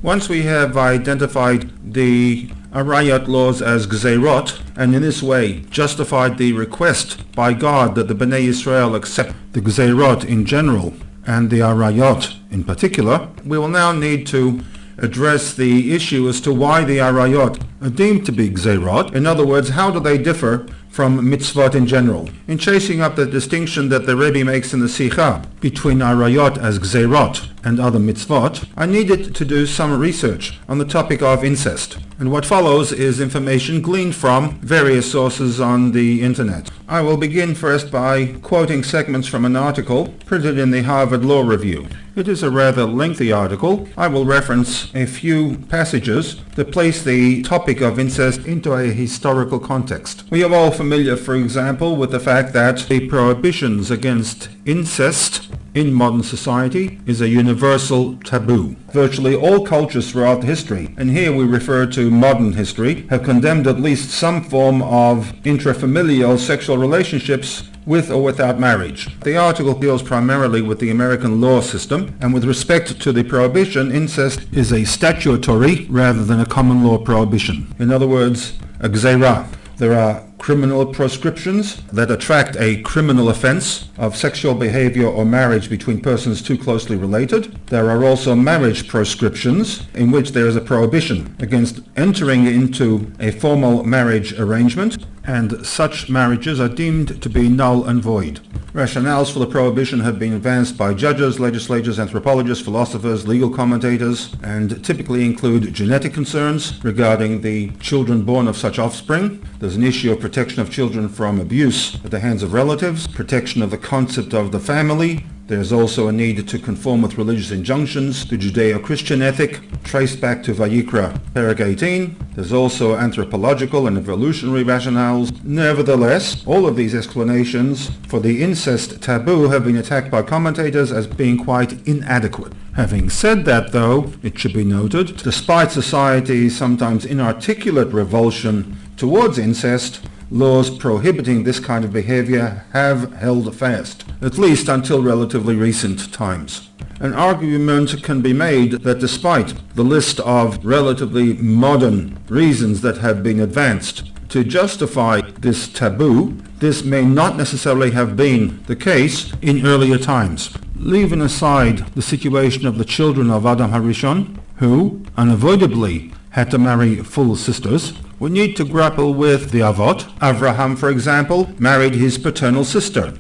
Once we have identified the Arayot laws as Gzeirot, and in this way justified the request by God that the Bnei Israel accept the Gzeirot in general and the Arayot in particular, we will now need to address the issue as to why the Arayot are deemed to be Gzeirot. In other words, how do they differ from mitzvot in general? In chasing up the distinction that the Rebbe makes in the Sikha between Arayot as Gzeirot and other mitzvot, I needed to do some research on the topic of incest. And what follows is information gleaned from various sources on the internet. I will begin first by quoting segments from an article printed in the Harvard Law Review. It is a rather lengthy article. I will reference a few passages that place the topic of incest into a historical context. We are all familiar, for example, with the fact that the prohibitions against incest in modern society is a universal taboo. Virtually all cultures throughout history, and here we refer to modern history, have condemned at least some form of intrafamilial sexual relationships with or without marriage. The article deals primarily with the American law system, and with respect to the prohibition, incest is a statutory rather than a common law prohibition. In other words, a gzeira. There are criminal proscriptions that attract a criminal offense of sexual behavior or marriage between persons too closely related. There are also marriage proscriptions in which there is a prohibition against entering into a formal marriage arrangement, and such marriages are deemed to be null and void. Rationales for the prohibition have been advanced by judges, legislators, anthropologists, philosophers, legal commentators, and typically include genetic concerns regarding the children born of such offspring. There's an issue of protection of children from abuse at the hands of relatives, protection of the concept of the family. There's also a need to conform with religious injunctions, the Judeo-Christian ethic, traced back to Vayikra, Perek 18. There's also anthropological and evolutionary rationales. Nevertheless, all of these explanations for the incest taboo have been attacked by commentators as being quite inadequate. Having said that, though, it should be noted, despite society's sometimes inarticulate revulsion towards incest, laws prohibiting this kind of behavior have held fast, at least until relatively recent times. An argument can be made that despite the list of relatively modern reasons that have been advanced to justify this taboo, this may not necessarily have been the case in earlier times. Leaving aside the situation of the children of Adam HaRishon, who unavoidably had to marry full sisters, we need to grapple with the Avot. Avraham, for example, married his paternal sister.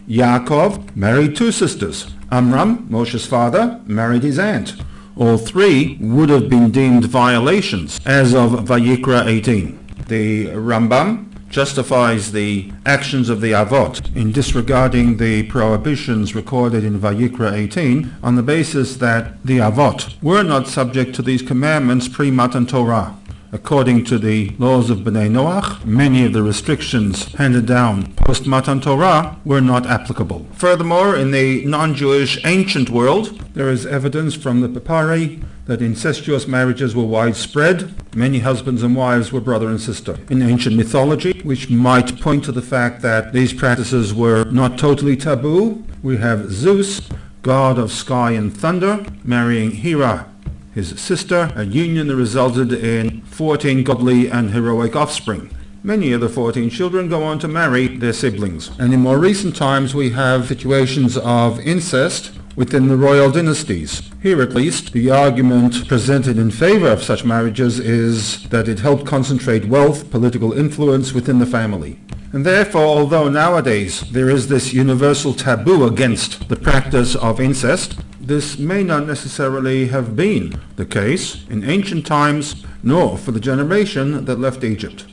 Yaakov married two sisters. Amram, Moshe's father, married his aunt. All three would have been deemed violations as of Vayikra 18. The Rambam justifies the actions of the Avot in disregarding the prohibitions recorded in Vayikra 18 on the basis that the Avot were not subject to these commandments pre-Matan Torah. According to the laws of Bnei Noach, many of the restrictions handed down post-Matan Torah were not applicable. Furthermore, in the non-Jewish ancient world, there is evidence from the papyri that incestuous marriages were widespread. Many husbands and wives were brother and sister. In ancient mythology, which might point to the fact that these practices were not totally taboo, we have Zeus, god of sky and thunder, marrying Hera, his sister, a union that resulted in 14 godly and heroic offspring. Many of the 14 children go on to marry their siblings. And in more recent times we have situations of incest within the royal dynasties. Here at least, the argument presented in favor of such marriages is that it helped concentrate wealth, political influence within the family. And therefore, although nowadays there is this universal taboo against the practice of incest, this may not necessarily have been the case in ancient times, nor for the generation that left Egypt.